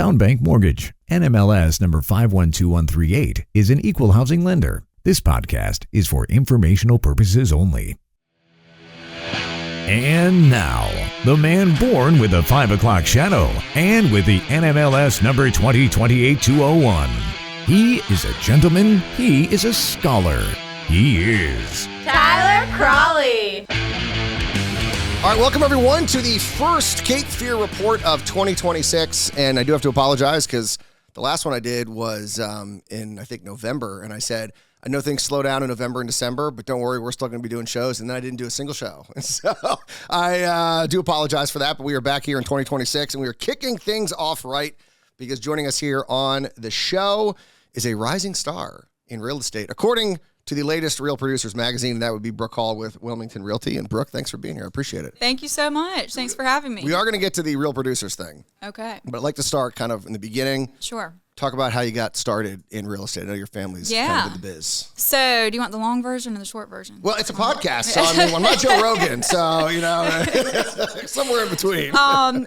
Town Bank Mortgage, NMLS number 512138, is an equal housing lender. This podcast is for informational purposes only. And now, the man born with a 5 o'clock shadow and with the NMLS number 2028-201. He is a gentleman. He is a scholar. He is Tyler Cralle. All right, welcome everyone to the first Cape Fear report of 2026. And I do have to apologize because the last one I did was in, I think, November. And I said, I know things slow down in November and December, but don't worry, we're still going to be doing shows. And then I didn't do a single show. And so I do apologize for that. But we are back here in 2026 and we are kicking things off right because joining us here on the show is a rising star in real estate, according to the latest Real Producers magazine, and that would be Brook Hall with Wilmington Realty. And Brooke, thanks for being here. I appreciate it. Thank you so much. Thanks for having me. We are going to get to the Real Producers thing. Okay. But I'd like to start kind of in the beginning. Sure. Talk about how you got started in real estate. I know your family's kind of in the biz. So do you want the long version or the short version? Well, it's a podcast, so I mean, I'm not Joe Rogan, so, you know, somewhere in between.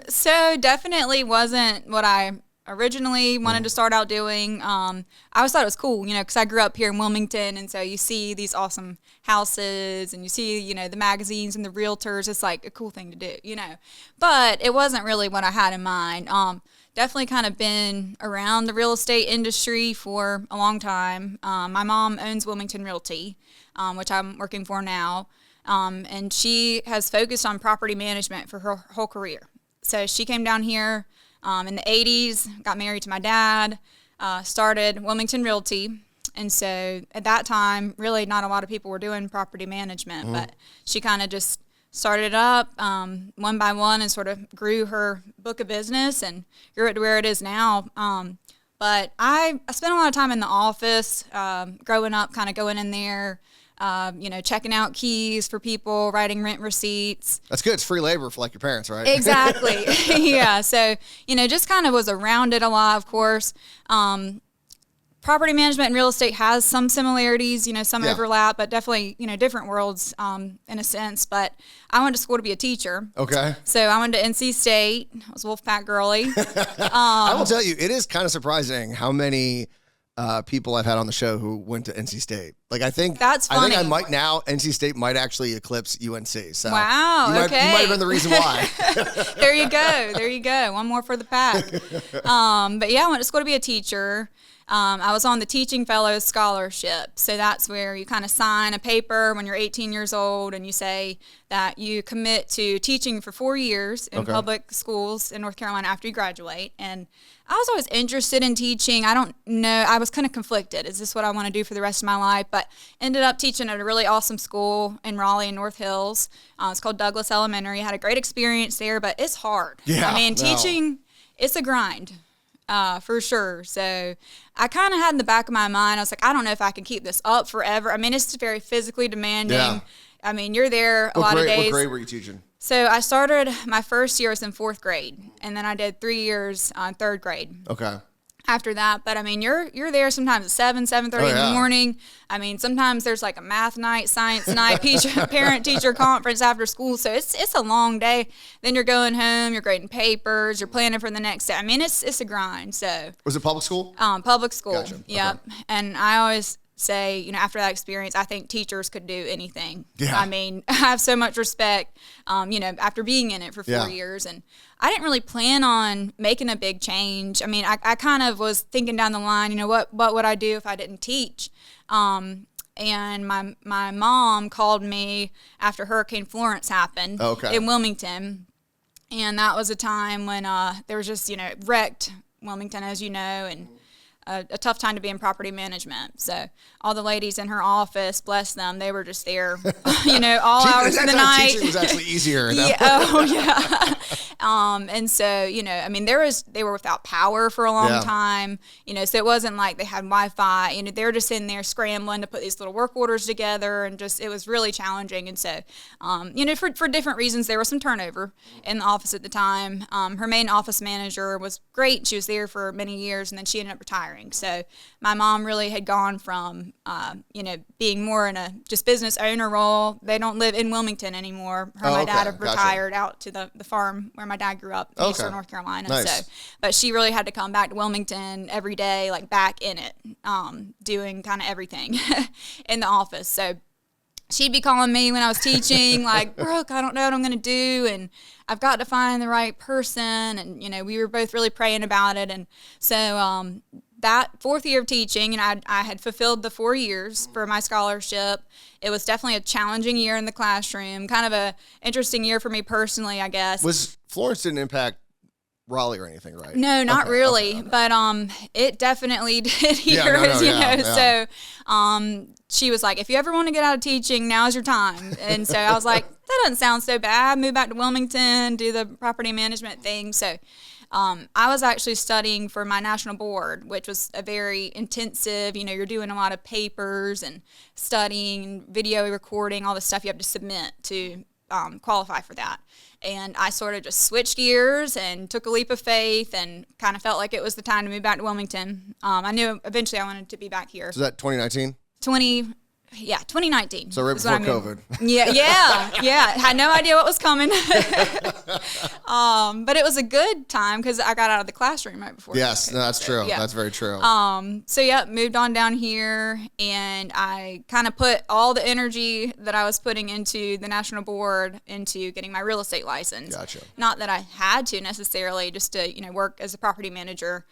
So definitely wasn't what I originally wanted to start out doing. I always thought it was cool, you know, because I grew up here in Wilmington, and so you see these awesome houses, and you see, you know, the magazines and the realtors. It's like a cool thing to do, you know. But it wasn't really what I had in mind. Definitely kind of been around the real estate industry for a long time. My mom owns Wilmington Realty, which I'm working for now, and she has focused on property management for her whole career. So she came down here in the 80s, got married to my dad, started Wilmington Realty. And so at that time, really not a lot of people were doing property management, but she kind of just started it up one by one and sort of grew her book of business and grew it to where it is now. But I spent a lot of time in the office growing up, kind of going in there, you know, checking out keys for people, writing rent receipts. That's good. It's free labor for like your parents, right? Exactly. Yeah. So, you know, just kind of was around it a lot, of course. Property management and real estate has some similarities, you know, some overlap, but definitely, you know, different worlds in a sense. But I went to school to be a teacher. Okay. So I went to NC State. I was a Wolfpack girly. I will tell you, it is kind of surprising how many people I've had on the show who went to NC State. Like, I think that's funny. I think I might now, NC State might actually eclipse UNC. So wow, you might have been the reason why. There you go. There you go. One more for the pack. But yeah, I went to school to be a teacher. I was on the Teaching Fellows Scholarship. So that's where you kind of sign a paper when you're 18 years old and you say that you commit to teaching for 4 years in public schools in North Carolina after you graduate. And I was always interested in teaching. I don't know. I was kind of conflicted. Is this what I want to do for the rest of my life? But ended up teaching at a really awesome school in Raleigh and North Hills. It's called Douglas Elementary. Had a great experience there, but it's hard. Yeah, I mean, teaching, it's a grind. For sure. So I kind of had in the back of my mind, I was like, I don't know if I can keep this up forever. I mean, it's very physically demanding. Yeah. I mean, you're there a lot of days. What grade were you teaching? So I started, my first year was in 4th grade, and then I did 3 years on 3rd grade. Okay. After that, but I mean, you're there sometimes at 7:30 in the morning. I mean, sometimes there's like a math night, science night, parent-teacher conference after school. So it's a long day. Then you're going home, you're grading papers, you're planning for the next day. I mean, it's a grind. So was it public school? Public school. Gotcha. Yep. Okay. And I always say, you know, after that experience, I think teachers could do anything. Yeah. I mean, I have so much respect, you know, after being in it for 4 years. And I didn't really plan on making a big change. I mean, I kind of was thinking down the line, you know, what would I do if I didn't teach? And my mom called me after Hurricane Florence happened in Wilmington. And that was a time when there was just, you know, wrecked Wilmington, as you know, and a tough time to be in property management. So all the ladies in her office, bless them, they were just there, you know, all hours of the night. Teaching was actually easier. And so, you know, I mean, they were without power for a long time, you know, so it wasn't like they had Wi-Fi, you know, they were just in there scrambling to put these little work orders together, and just, it was really challenging. And so, you know, for different reasons, there was some turnover in the office at the time. Her main office manager was great. She was there for many years, and then she ended up retiring. retiring. So my mom really had gone from, being more in a just business owner role. They don't live in Wilmington anymore. Her and my dad have retired out to the farm where my dad grew up in Eastern North Carolina. Nice. So, but she really had to come back to Wilmington every day, like back in it, doing kind of everything in the office. So she'd be calling me when I was teaching, like, Brooke, I don't know what I'm going to do, and I've got to find the right person. And, we were both really praying about it. And so that fourth year of teaching, and I had fulfilled the 4 years for my scholarship. It was definitely a challenging year in the classroom, kind of a interesting year for me personally, I guess. Was Florence didn't impact Raleigh or anything, right? No, not really. Okay. But it definitely did here, So she was like, if you ever want to get out of teaching, now's your time. And so I was like, that doesn't sound so bad. Move back to Wilmington, do the property management thing. So I was actually studying for my national board, which was a very intensive, you're doing a lot of papers and studying, video recording, all the stuff you have to submit to qualify for that. And I sort of just switched gears and took a leap of faith and kind of felt like it was the time to move back to Wilmington. I knew eventually I wanted to be back here. So is that 2019? 2019. So right before COVID. Yeah. I had no idea what was coming. But it was a good time because I got out of the classroom right before. Yes, no, that's true. Yeah. That's very true. Moved on down here, and I kind of put all the energy that I was putting into the national board into getting my real estate license. Gotcha. Not that I had to necessarily, just to work as a property manager.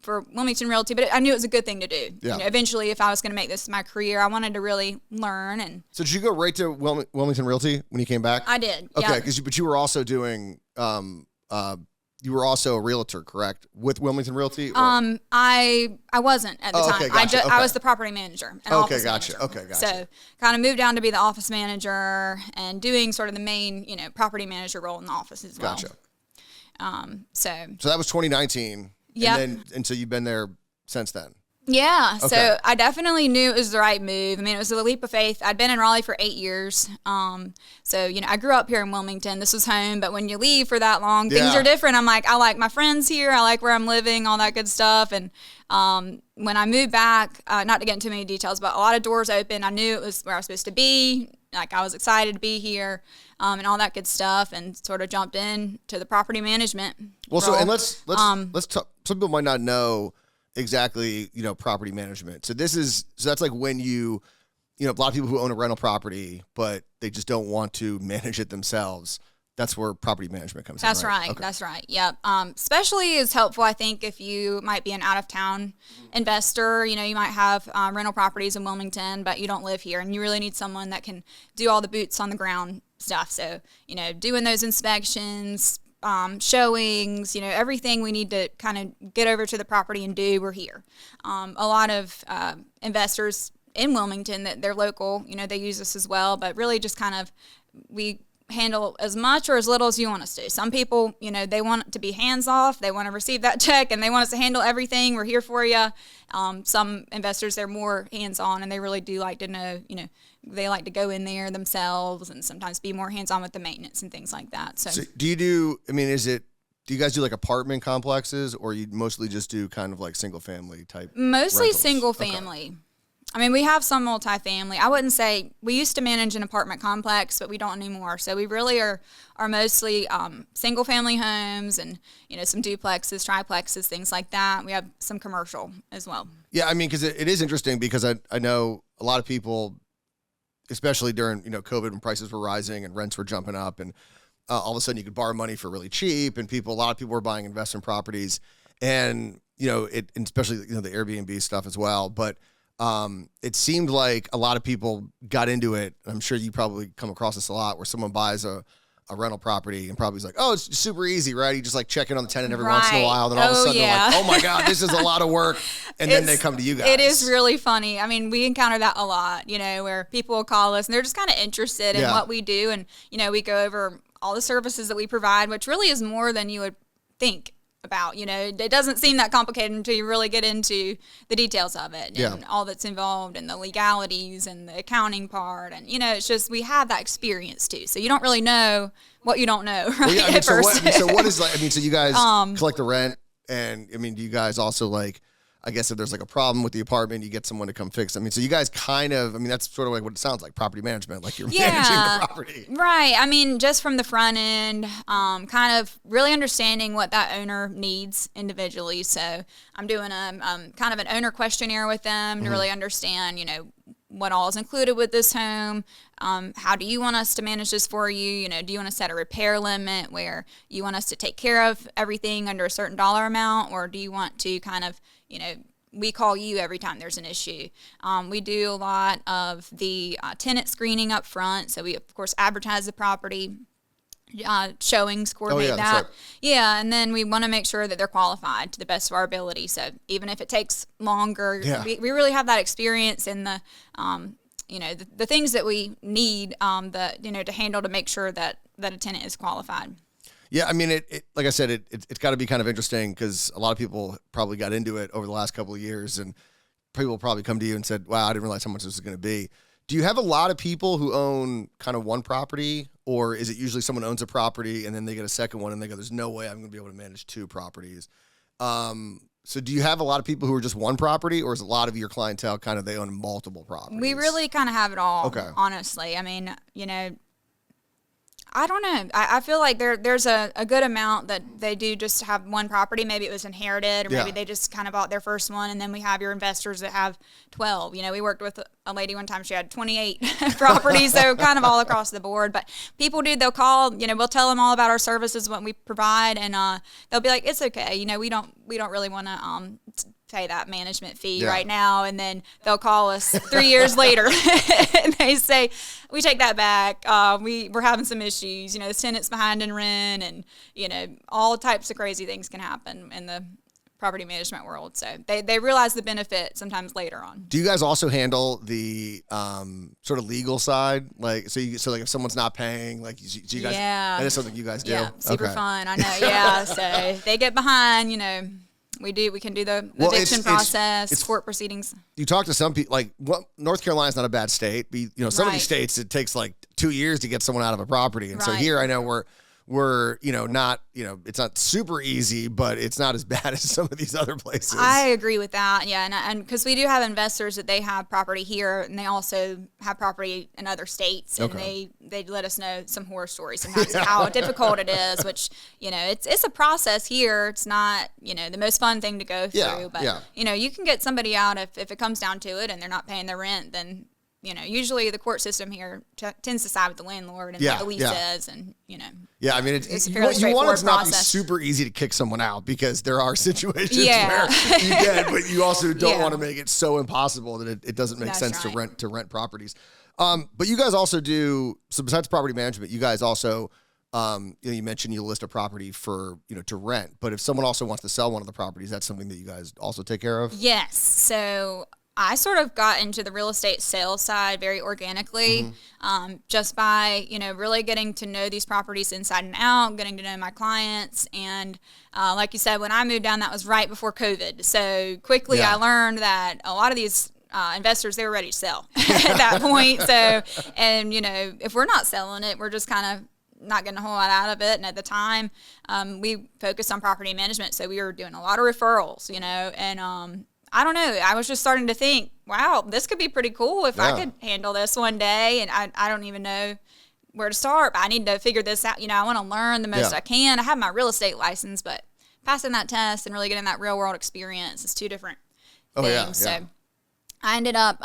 For Wilmington Realty, but I knew it was a good thing to do. Yeah. Eventually, if I was going to make this my career, I wanted to really learn. And so, did you go right to Wilmington Realty when you came back? I did. Okay, but you were also doing, you were also a realtor, correct? With Wilmington Realty? Or? I wasn't at the time. Okay, gotcha. I was the property manager. Okay, gotcha. Okay, gotcha. So, kind of moved down to be the office manager and doing sort of the main, property manager role in the office as well. Gotcha. So that was 2019. Yeah. And so you've been there since then? Yeah. Okay. So I definitely knew it was the right move. I mean, it was a leap of faith. I'd been in Raleigh for 8 years. I grew up here in Wilmington. This was home. But when you leave for that long, things are different. I'm like, I like my friends here. I like where I'm living, all that good stuff. And when I moved back, not to get into many details, but a lot of doors open. I knew it was where I was supposed to be. Like, I was excited to be here. And all that good stuff, and sort of jumped in to the property management. Well, role. So and let's talk. Some people might not know exactly, property management. So that's like when a lot of people who own a rental property, but they just don't want to manage it themselves. That's where property management comes in. That's right. Okay. That's right. Yep. Especially is helpful, I think, if you might be an out-of-town investor. You might have rental properties in Wilmington, but you don't live here, and you really need someone that can do all the boots on the ground stuff. So, doing those inspections, showings, everything we need to kind of get over to the property and do, we're here. A lot of investors in Wilmington, that they're local, they use us as well, but really just kind of, we handle as much or as little as you want us to. Some people, they want to be hands off. They want to receive that check and they want us to handle everything. We're here for you. Some investors, they're more hands on and they really do like to know, they like to go in there themselves and sometimes be more hands on with the maintenance and things like that. So do you guys do like apartment complexes, or you mostly just do kind of like single family type? Mostly rentals? Single family. Okay. I mean, we have some multifamily. I wouldn't say we used to manage an apartment complex, but we don't anymore. So we really are mostly single family homes and, some duplexes, triplexes, things like that. We have some commercial as well. Yeah, I mean, because it is interesting because I know a lot of people, especially during, COVID when prices were rising and rents were jumping up and all of a sudden you could borrow money for really cheap and a lot of people were buying investment properties and, and especially, the Airbnb stuff as well. But it seemed like a lot of people got into it. I'm sure you probably come across this a lot where someone buys a rental property and probably is like, oh, it's super easy, right? You just like check in on the tenant every once in a while. Then all of a sudden they're like, oh my God, this is a lot of work. And then they come to you guys. It is really funny. I mean, we encounter that a lot, where people will call us and they're just kind of interested in what we do. And, we go over all the services that we provide, which really is more than you would think about. It doesn't seem that complicated until you really get into the details of it and all that's involved and the legalities and the accounting part. And, it's just, we have that experience too. So you don't really know what you don't know. Right? Well, yeah, so what is so you guys collect the rent and do you guys also I guess if there's like a problem with the apartment, you get someone to come fix it. I mean, so you guys kind of, I mean, that's sort of like what it sounds like, property management, like you're managing the property. Right. I mean, just from the front end, kind of really understanding what that owner needs individually. So I'm doing a kind of an owner questionnaire with them to really understand, you know, what all is included with this home. How do you want us to manage this for you? You know, do you want to set a repair limit where you want us to take care of everything under a certain dollar amount, or do you want to kind of, you know, we call you every time there's an issue. We do a lot of the tenant screening up front. So we, of course, advertise the property, showings, coordinate that. Right. Yeah, and then we want to make sure that they're qualified to the best of our ability. So even if it takes longer, we really have that experience in the, you know, the things that we need, you know, to handle to make sure that a tenant is qualified. Yeah, I mean, it like I said, it's got to be kind of interesting because a lot of people probably got into it over the last couple of years, and people probably come to you and said, wow, I didn't realize how much this was going to be. Do you have a lot of people who own kind of one property, or is it usually someone owns a property and then they get a second one and they go, there's no way I'm going to be able to manage two properties? So do you have a lot of people who are just one property, or is a lot of your clientele kind of they own multiple properties? We really kind of have it all, honestly. I mean, you know, I don't know. I feel like there's a good amount that they do just have one property. Maybe it was inherited, or maybe they just kind of bought their first one, and then we have your investors that have 12. You know, we worked with a lady one time, she had 28 properties, so kind of all across the board. But people do, they'll call, you know, we'll tell them all about our services, what we provide, and they'll be like, it's okay. You know, we don't really want to pay that management fee right now. And then they'll call us 3 years later and they say, we take that back. We're having some issues, you know, the tenant's behind in rent, and, you know, all types of crazy things can happen in the property management world. So they realize the benefit sometimes later on. Do you guys also handle the sort of legal side? Like, so like if someone's not paying, like, do you guys, that is something you guys do? Yeah, super fun. I know. Yeah. So they get behind, you know, we can do the eviction process, it's court proceedings. You talk to some people, like, North Carolina's not a bad state, but, you know, some of these states, it takes like 2 years to get someone out of a property. And so here I know we're, you know, not, you know, it's not super easy, but it's not as bad as some of these other places. I agree with that. Yeah. And because we do have investors that they have property here, and they also have property in other states, and they let us know some horror stories sometimes how difficult it is, which, you know, it's a process here. It's not, you know, the most fun thing to go through, but you know, you can get somebody out if it comes down to it and they're not paying their rent, then, you know, usually the court system here tends to side with the landlord and what the lease says, and, you know. Yeah, I mean, it's a fairly straightforward process. You want it to not be super easy to kick someone out, because there are situations where you can, but you also don't want to make it so impossible that it doesn't make sense to rent properties. But you guys also do, so besides property management, you guys also, you know, you mentioned you list a property for, you know, to rent, but if someone also wants to sell one of the properties, that's something that you guys also take care of? Yes. So I sort of got into the real estate sales side very organically, just by, you know, really getting to know these properties inside and out, getting to know my clients. And like you said, when I moved down, that was right before COVID. So quickly I learned that a lot of these investors, they were ready to sell at that point. So, and, you know, if we're not selling it, we're just kind of not getting a whole lot out of it. And at the time, we focused on property management. So we were doing a lot of referrals, you know, and I don't know. I was just starting to think, wow, this could be pretty cool if I could handle this one day. And I don't even know where to start, but I need to figure this out. You know, I want to learn the most I can. I have my real estate license, but passing that test and really getting that real world experience is two different things. So I ended up,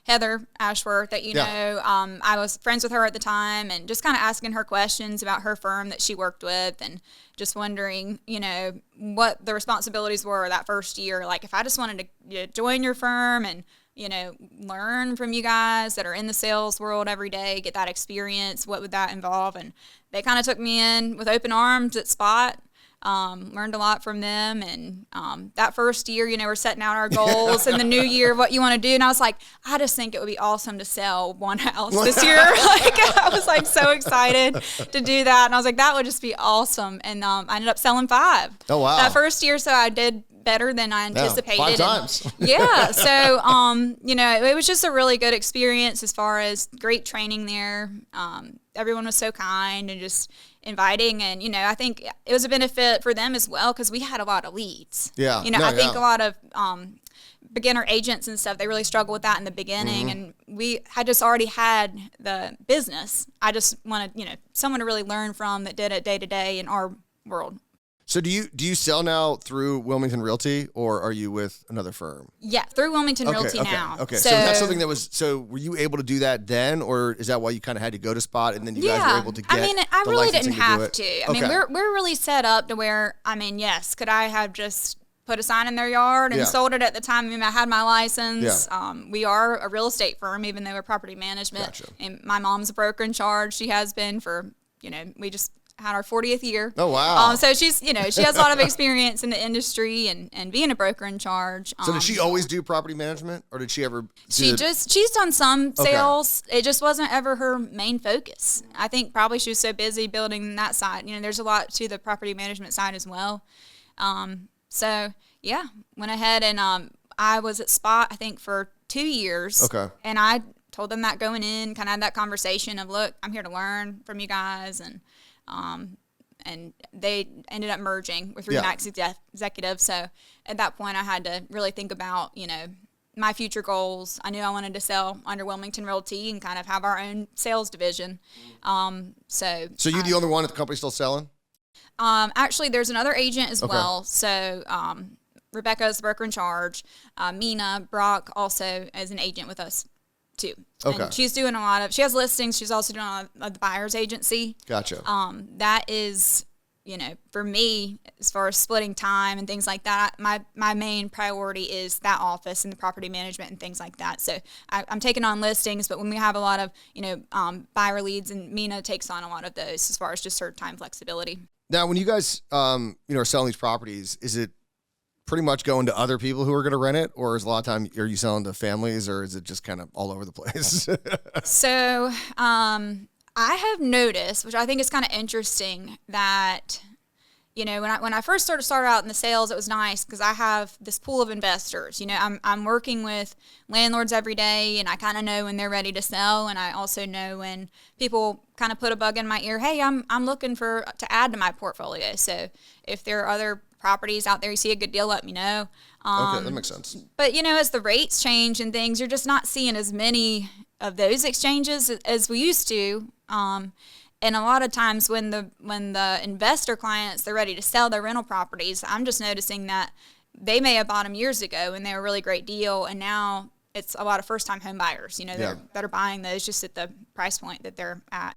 Heather Ashworth, that you know, I was friends with her at the time, and just kind of asking her questions about her firm that she worked with, and just wondering, you know, what the responsibilities were that first year. Like, if I just wanted to join your firm and, you know, learn from you guys that are in the sales world every day, get that experience, what would that involve? And they kind of took me in with open arms at Spot. Learned a lot from them, and that first year, you know, we're setting out our goals in the new year, what you want to do, and I was like, I just think it would be awesome to sell one house this year. Like, I was like so excited to do that, and I was like, that would just be awesome. And I ended up selling 5. Oh wow! That first year, so I did better than I anticipated. 5 times. Yeah. So, you know, it was just a really good experience as far as great training there. Everyone was so kind and just inviting. And, you know, I think it was a benefit for them as well because we had a lot of leads. Yeah. You know, I think a lot of beginner agents and stuff, they really struggle with that in the beginning. And we had just already had the business. I just wanted, you know, someone to really learn from that did it day to day in our world. So do you sell now through Wilmington Realty, or are you with another firm? Yeah, through Wilmington Realty now. Okay. So that's something that was. So were you able to do that then, or is that why you kind of had to go to Spot and then you guys were able to get? I mean, I the really licensing didn't have do it? to. I mean, we're really set up to where. I mean, yes, could I have just put a sign in their yard and sold it at the time? I mean, I had my license. Yeah. We are a real estate firm, even though we're property management. Gotcha. And my mom's a broker in charge. She has been for, you know, we just had our 40th year. Oh, wow. So she's, you know, she has a lot of experience in the industry and being a broker in charge. So did she always do property management, or did she ever? She's done some sales. It just wasn't ever her main focus. I think probably she was so busy building that side. You know, there's a lot to the property management side as well. So yeah, went ahead and I was at Spot, I think, for 2 years. Okay. And I told them that going in, kind of had that conversation of, look, I'm here to learn from you guys. And they ended up merging with Remax Executive. So at that point, I had to really think about, you know, my future goals. I knew I wanted to sell under Wilmington Realty and kind of have our own sales division. So you're the only one at the company still selling? Actually, there's another agent as well. So Rebecca is the broker in charge. Mina Brock also is an agent with us too. Okay. And she's doing a lot of, she has listings. She's also doing a lot of the buyer's agency. Gotcha. That is, you know, for me, as far as splitting time and things like that, my main priority is that office and the property management and things like that. So I'm taking on listings, but when we have a lot of, you know, buyer leads, and Mina takes on a lot of those as far as just her time flexibility. Now, when you guys, you know, are selling these properties, is it pretty much going to other people who are going to rent it, or is a lot of time are you selling to families, or is it just kind of all over the place? So, I have noticed, which I think is kind of interesting, that, you know, when I first started out in the sales, it was nice because I have this pool of investors. You know, I'm working with landlords every day, and I kind of know when they're ready to sell, and I also know when people kind of put a bug in my ear. Hey, I'm looking to add to my portfolio. So if there are other properties out there, you see a good deal, let me know. Okay, that makes sense. But, you know, as the rates change and things, you're just not seeing as many of those exchanges as we used to. And a lot of times when the investor clients, they're ready to sell their rental properties, I'm just noticing that they may have bought them years ago and they were a really great deal, and now it's a lot of first-time home buyers, you know, that are buying those just at the price point that they're at.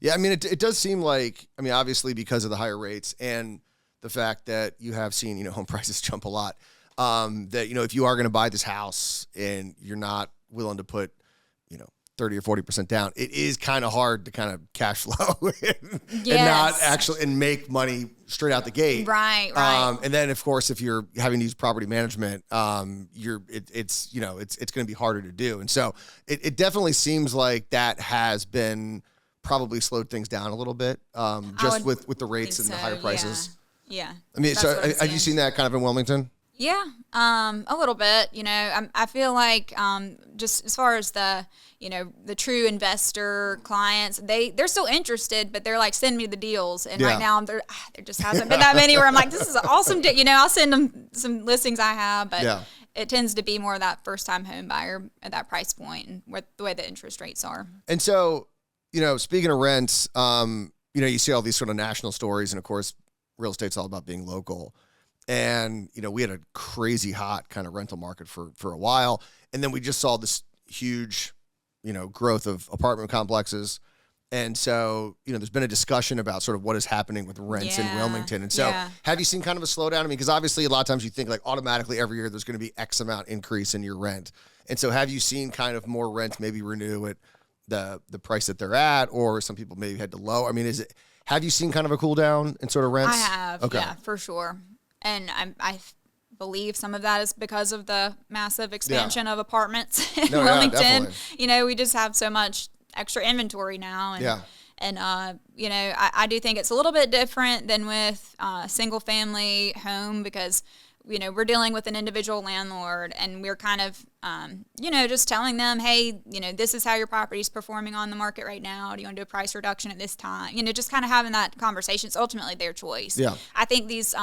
Yeah, I mean, it does seem like, I mean, obviously because of the higher rates and the fact that you have seen, you know, home prices jump a lot, that, you know, if you are going to buy this house and you're not willing to put, you know, 30 or 40% down, it is kind of hard to kind of cash flow and not actually and make money straight out the gate. Right. And then of course, if you're having to use property management, it's you know, it's going to be harder to do. And so it definitely seems like that has been probably slowed things down a little bit, just with the rates and the higher prices. Yeah. I mean, so have you seen that kind of in Wilmington? Yeah, a little bit. You know, I feel like just as far as the, you know, the true investor clients, they're still interested, but they're like, send me the deals. And right now there just hasn't been that many where I'm like, this is an awesome deal. You know, I'll send them some listings I have, but it tends to be more of that first time home buyer at that price point and the way the interest rates are. And so, you know, speaking of rents, you know, you see all these sort of national stories, and of course, real estate's all about being local. And, you know, we had a crazy hot kind of rental market for a while. And then we just saw this huge, you know, growth of apartment complexes. And so, you know, there's been a discussion about sort of what is happening with rents in Wilmington. And so have you seen kind of a slowdown? I mean, because obviously a lot of times you think like automatically every year there's going to be X amount increase in your rent. And so have you seen kind of more rents maybe renew at the price that they're at, or some people maybe had to low? I mean, have you seen kind of a cool down in sort of rents? I have, yeah, for sure. And I believe some of that is because of the massive expansion of apartments in Wilmington. You know, we just have so much extra inventory now. And, you know, I do think it's a little bit different than with a single family home, because we're dealing with an individual landlord, and we're kind of, just telling them, hey, this is how your property's performing on the market right now. Do you want to do a price reduction at this time? Just kind of having that conversation. It's ultimately their choice. Yeah. I think these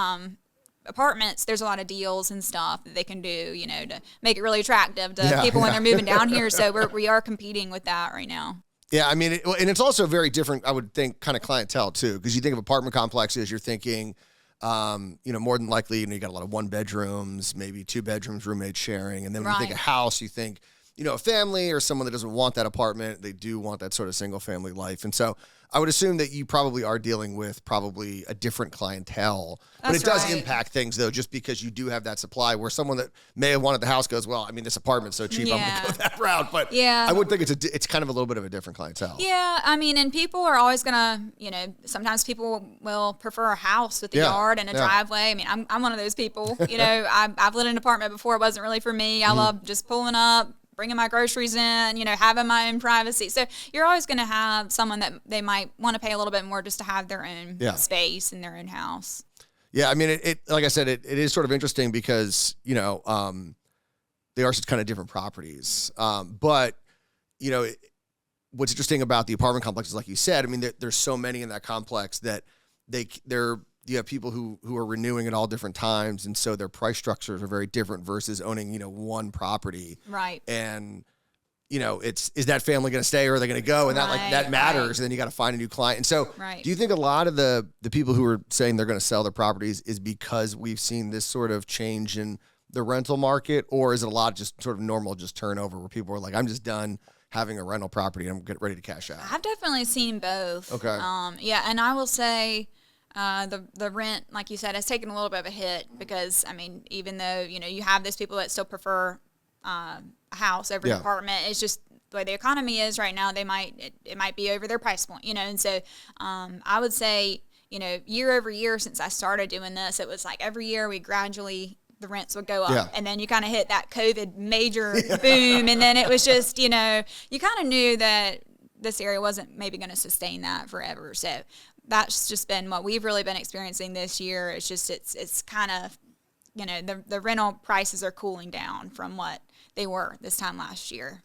apartments, there's a lot of deals and stuff that they can do, to make it really attractive to people when they're moving down here. So we are competing with that right now. Yeah, I mean, and it's also very different, I would think, kind of clientele too, because you think of apartment complexes, you're thinking, more than likely, you got a lot of 1 bedrooms, maybe 2 bedrooms, roommates sharing, and then when you think a house, you think, a family or someone that doesn't want that apartment, they do want that sort of single family life, and so I would assume that you probably are dealing with probably a different clientele. But it does impact things, though, just because you do have that supply where someone that may have wanted the house goes, well, I mean, this apartment's so cheap, I'm going to go that route. But I would think it's kind of a little bit of a different clientele. Yeah, I mean, and people are always going to, sometimes people will prefer a house with a yard and a driveway. I mean, I'm one of those people. I've lived in an apartment before. It wasn't really for me. I love just pulling up, bringing my groceries in, having my own privacy. So you're always going to have someone that they might want to pay a little bit more just to have their own space in their own house. Yeah, I mean, it like I said, it is sort of interesting because, they are such kind of different properties. But, what's interesting about the apartment complexes, like you said, I mean, there's so many in that complex that you have people who are renewing at all different times, and so their price structures are very different versus owning, one property. Right. And, is that family going to stay or are they going to go? And that matters. And then you got to find a new client. And so do you think a lot of the people who are saying they're going to sell their properties is because we've seen this sort of change in the rental market, or is it a lot of just sort of normal just turnover where people are like, I'm just done having a rental property and I'm getting ready to cash out? I've definitely seen both. Okay. And I will say, the rent, like you said, has taken a little bit of a hit because, I mean, even though, you have those people that still prefer a house over an apartment, it's just the way the economy is right now, it might be over their price point, and so I would say, year over year since I started doing this, it was like every year the rents would go up, and then you kind of hit that COVID major boom, and then it was just, you kind of knew that this area wasn't maybe going to sustain that forever, so that's just been what we've really been experiencing this year. It's just, it's kind of, the rental prices are cooling down from what they were this time last year.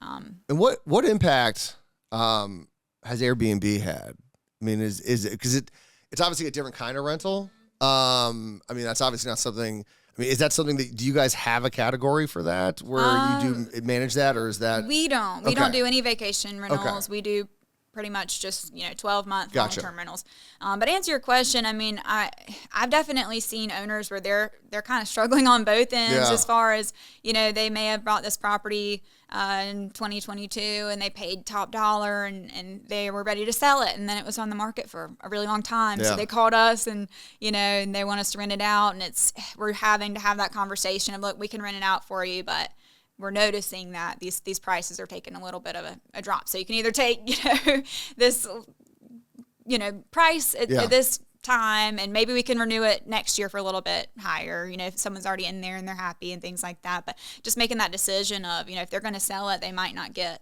And what impact has Airbnb had? I mean, is it, because it's obviously a different kind of rental. I mean, that's obviously not something, I mean, is that something that, do you guys have a category for that where you do manage that, or is that? We don't do any vacation rentals. We do pretty much just 12-month long-term rentals. But to answer your question, I mean, I've definitely seen owners where they're kind of struggling on both ends as far as they may have bought this property in 2022 and they paid top dollar and they were ready to sell it, and then it was on the market for a really long time. So they called us and and they want us to rent it out, and we're having to have that conversation of, look, we can rent it out for you, but we're noticing that these prices are taking a little bit of a drop. So you can either take, this, price at this time, and maybe we can renew it next year for a little bit higher, if someone's already in there and they're happy and things like that. But just making that decision of, if they're going to sell it, they might not get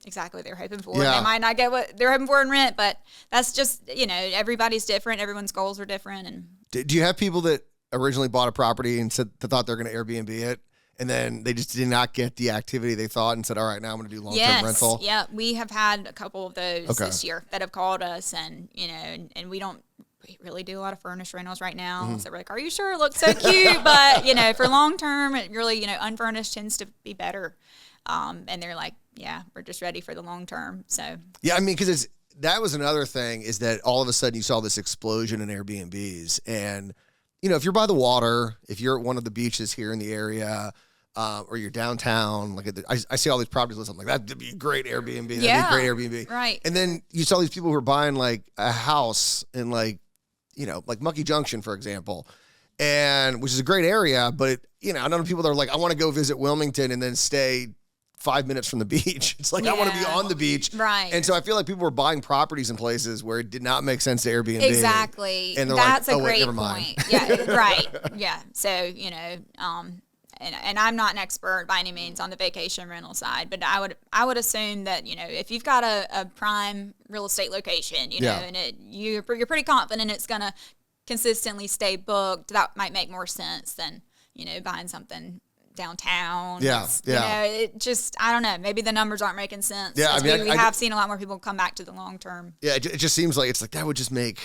exactly what they're hoping for. They might not get what they're hoping for in rent, but that's just, everybody's different. Everyone's goals are different. And do you have people that originally bought a property and said they thought they're going to Airbnb it, and then they just did not get the activity they thought and said, all right, now I'm going to do long-term rental? Yeah, we have had a couple of those this year that have called us, and, and we don't really do a lot of furnished rentals right now. So we're like, are you sure? It looks so cute. But, for long-term, it really, unfurnished tends to be better. And they're like, yeah, we're just ready for the long-term. So. Yeah, I mean, because that was another thing, is that all of a sudden you saw this explosion in Airbnbs. And, if you're by the water, if you're at one of the beaches here in the area, or you're downtown, like I see all these properties lists. I'm like, that'd be a great Airbnb. That'd be a great Airbnb. Right. And then you saw these people who were buying like a house in like Monkey Junction, for example, and which is a great area. But I know people that are like, I want to go visit Wilmington and then stay 5 minutes from the beach. It's like, I want to be on the beach. Right. And so I feel like people were buying properties in places where it did not make sense to Airbnb. Exactly. And that's like, a great never point. mind. Yeah. Right. Yeah. So, and I'm not an expert by any means on the vacation rental side, but I would assume that, if you've got a prime real estate location, and you're pretty confident it's going to consistently stay booked, that might make more sense than, buying something downtown. Yeah, It just, I don't know. Maybe the numbers aren't making sense. Yeah, we have seen a lot more people come back to the long term. Yeah, it just seems like that would just make,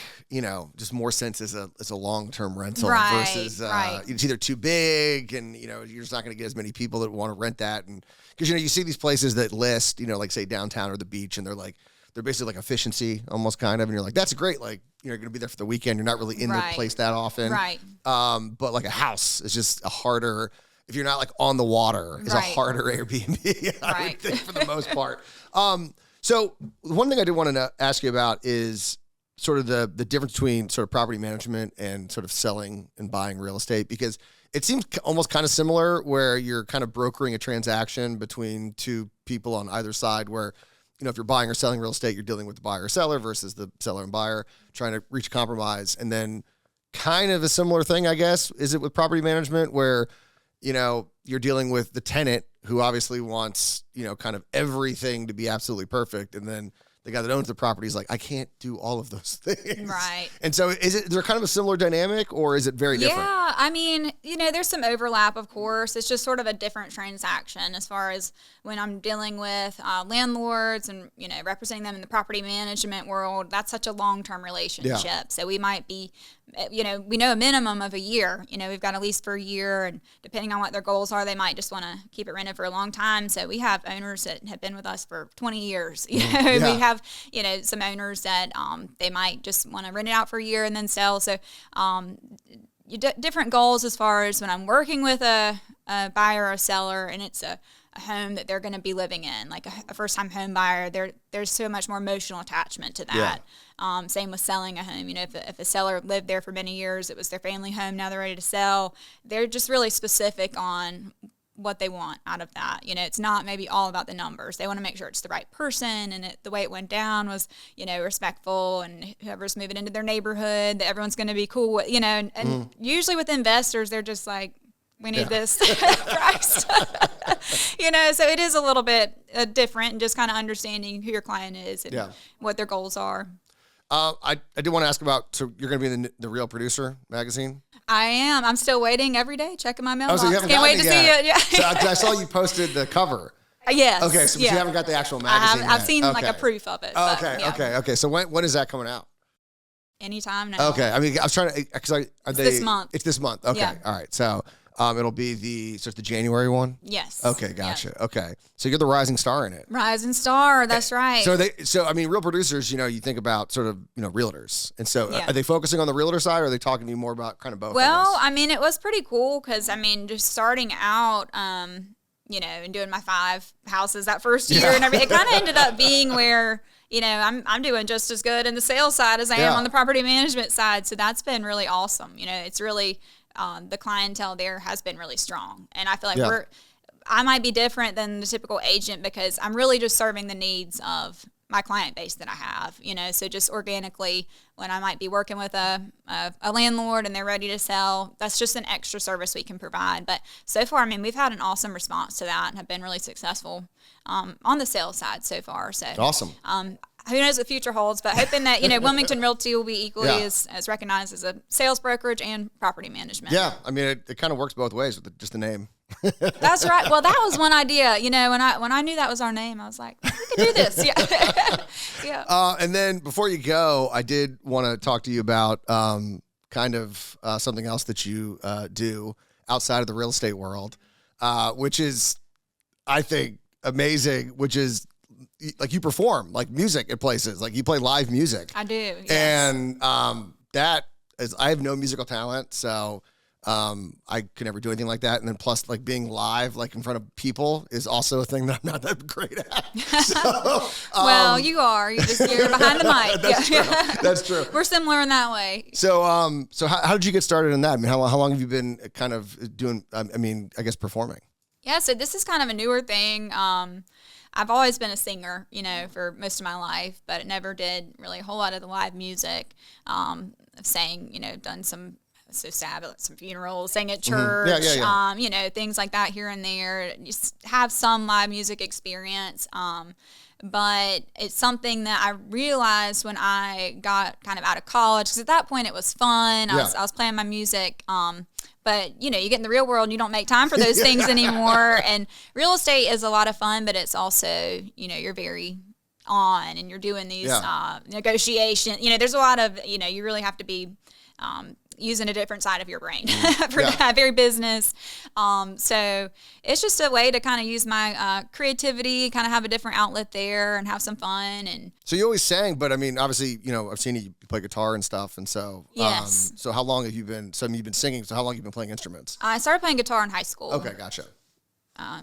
just more sense as a long-term rental Right, versus right. it's either too big and, you're just not going to get as many people that want to rent that. And because, you see these places that list, like say downtown or the beach, and they're basically like efficiency almost kind of. And you're like, that's great. Like, you're going to be there for the weekend. You're not really in the place that often. Right. But like a house is just a harder, if you're not like on the water, is a harder Airbnb, I would think, for the most part. So one thing I did want to ask you about is sort of the difference between sort of property management and sort of selling and buying real estate, because it seems almost kind of similar where you're kind of brokering a transaction between two people on either side where, if you're buying or selling real estate, you're dealing with the buyer or seller versus the seller and buyer trying to reach a compromise. And then kind of a similar thing, I guess, is it with property management where, you're dealing with the tenant who obviously wants, kind of everything to be absolutely perfect. And then the guy that owns the property is like, I can't do all of those things. Right. And so is there kind of a similar dynamic, or is it very different? Yeah, I mean, there's some overlap, of course. It's just sort of a different transaction as far as when I'm dealing with landlords and, representing them in the property management world. That's such a long-term relationship. Yeah. So we might be, we know a minimum of a year. We've got a lease for a year, and depending on what their goals are, they might just want to keep it rented for a long time. So we have owners that have been with us for 20 years. We have, some owners that they might just want to rent it out for a year and then sell. So different goals as far as when I'm working with a buyer or a seller, and it's a home that they're going to be living in, like a first-time home buyer. There's so much more emotional attachment to that. Yeah. Same with selling a home. If a seller lived there for many years, it was their family home, now they're ready to sell. They're just really specific on what they want out of that. It's not maybe all about the numbers. They want to make sure it's the right person, and the way it went down was, respectful, and whoever's moving into their neighborhood, that everyone's going to be cool with, and usually with investors, they're just like, we need this price. So it is a little bit different, and just kind of understanding who your client is and what their goals are. I do want to ask about, so you're going to be in the Real Producer magazine? I am. I'm still waiting every day, checking my mailbox. So you haven't Can't wait to see it. Yeah. So I saw you posted the cover. Yes. Okay, so but you haven't got the actual magazine I've seen like a proof of it. Okay. So when is that coming out? Anytime now. Okay. I mean, I was trying to, because this month. It's this month. Okay. Yeah. All right. So it'll be it's the January one? Yes. Okay, gotcha. Yeah. Okay. So you're the rising star in it. Rising star, that's right. So I mean, Real Producers, you think about sort of, realtors. And so are they focusing on the realtor side, or are they talking to you more about kind of both? Well, I mean, it was pretty cool because, just starting out, and doing my 5 houses that first year and everything, it kind of ended up being where, I'm doing just as good in the sales side as I am on the property management side. So that's been really awesome. It's really, the clientele there has been really strong. And I feel like I might be different than the typical agent because I'm really just serving the needs of my client base that I have, so just organically when I might be working with a landlord and they're ready to sell, that's just an extra service we can provide. But so far, we've had an awesome response to that and have been really successful on the sales side so far. So awesome. Who knows what the future holds, but hoping that, Wilmington Realty will be equally as recognized as a sales brokerage and property management. Yeah. I mean, it kind of works both ways with just the name. That's right. Well, that was one idea. When I knew that was our name, I was like, we could do this. Yeah. Yeah. And then before you go, I did want to talk to you about kind of something else that you do outside of the real estate world, which is, I think, amazing, which is like you perform like music at places, like you play live music. I do. Yes. And that is, I have no musical talent, so I could never do anything like that. And then plus, like being live, like in front of people, is also a thing that I'm not that great at. So, well, you are. You're behind the mic. That's true. That's true. We're similar in that way. So, so how did you get started in that? I mean, how long have you been kind of doing? I mean, I guess performing. Yeah. So this is kind of a newer thing. I've always been a singer, for most of my life, but never did really a whole lot of the live music. Sang, done some. So sad, but some funerals, sang at church, Yeah. Things like that here and there. Just have some live music experience. but it's something that I realized when I got kind of out of college, because at that point it was fun. I was playing my music. But, you get in the real world and you don't make time for those things anymore. And real estate is a lot of fun, but it's also, you're very on and you're doing these negotiations. There's a lot of, you really have to be using a different side of your brain for that, very business. So it's just a way to kind of use my creativity, kind of have a different outlet there and have some fun. And so you always sang, but I mean, obviously, I've seen you play guitar and stuff. And so, yes. So how long have you been, you've been singing, so how long have you been playing instruments? I started playing guitar in high school. Okay, gotcha.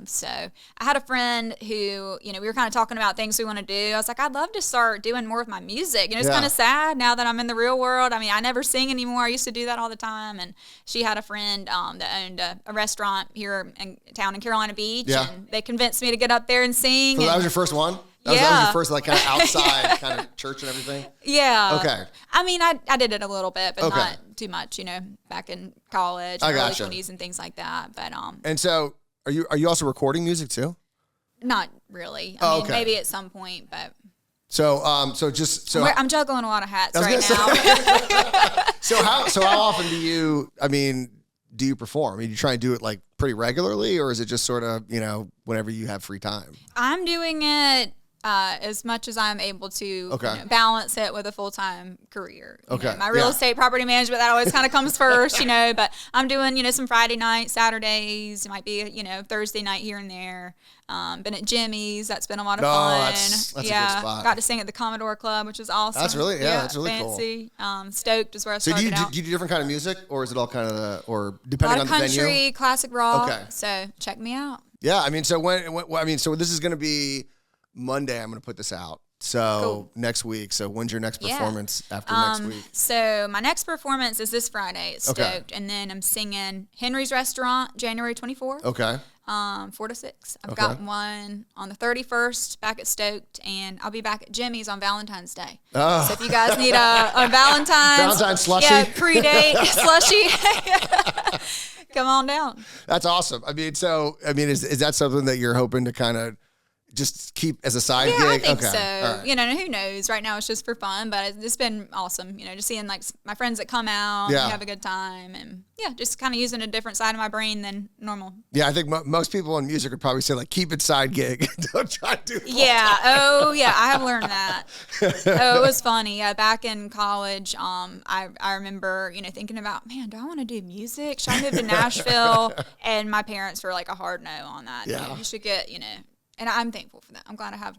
So I had a friend who, we were kind of talking about things we want to do. I was like, I'd love to start doing more of my music. It's kind of sad now that I'm in the real world. I mean, I never sing anymore. I used to do that all the time. And she had a friend that owned a restaurant here in town in Carolina Beach. Yeah. And they convinced me to get up there and sing. So that was your first one? That was your first, like, kind of outside kind of church and everything? Yeah. Okay. I mean, I did it a little bit, but not too much, back in college, early 20s and things like that. But and so are you also recording music too? Not really. I mean, maybe at some point, but so I'm juggling a lot of hats right now. So how often do you perform? I mean, you try and do it like pretty regularly, or is it just sort of, whenever you have free time? I'm doing it as much as I'm able to balance it with a full-time career. My real estate property management, that always kind of comes first, but I'm doing, some Friday nights, Saturdays. It might be, Thursday night here and there. Been at Jimmy's. That's been a lot of fun. That's a good spot. Got to sing at the Commodore Club, which is awesome. That's really, that's really fancy. Cool. Stoked is where I started out. So do you do different kind of music, or is it all kind of, or depending on the venue? Country, classic rock. Okay. So check me out. Yeah, I mean, so so this is going to be Monday. I'm going to put this out. So next week. So when's your next performance after next week? So my next performance is this Friday at Stoked, and then I'm singing Henry's Restaurant January 24th. Okay. 4 to 6. I've got one on the 31st back at Stoked, and I'll be back at Jimmy's on Valentine's Day. Oh. So if you guys need a Valentine's slushie, pre-date slushie, come on down. That's awesome. I mean, is that something that you're hoping to kind of just keep as a side gig? I think so. Right. Who knows? Right now it's just for fun, but it's been awesome. Just seeing like my friends that come out and have a good time, and just kind of using a different side of my brain than normal. Yeah, I think most people in music would probably say like, keep it side gig. Don't try to do it. I have learned that. It was funny. Back in college, I remember thinking about, man, do I want to do music? Should I move to Nashville? And my parents were like a hard no on that. Yeah. You should get And I'm thankful for that. I'm glad I have,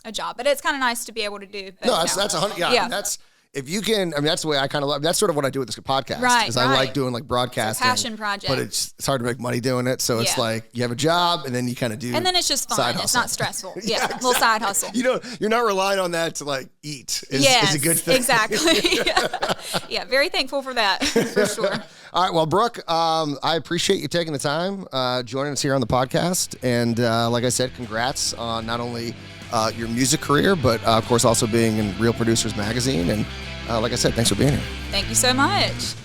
a job. But it's kind of nice to be able to do. No, that's 100. Yeah. That's, if you can, that's the way I kind of love. That's sort of what I do with this podcast. Right. Is I like doing like broadcasting. It's a passion project. But it's hard to make money doing it. So it's like you have a job and then you kind of do. And then it's just fun. It's not stressful. Little side hustle. You're not relying on that to like eat. Is a good thing. Exactly. Very thankful for that, for sure. All right, well, Brooke, I appreciate you taking the time, joining us here on the podcast. And like I said, congrats on not only your music career, but of course also being in Real Producers Magazine. And like I said, thanks for being here. Thank you so much.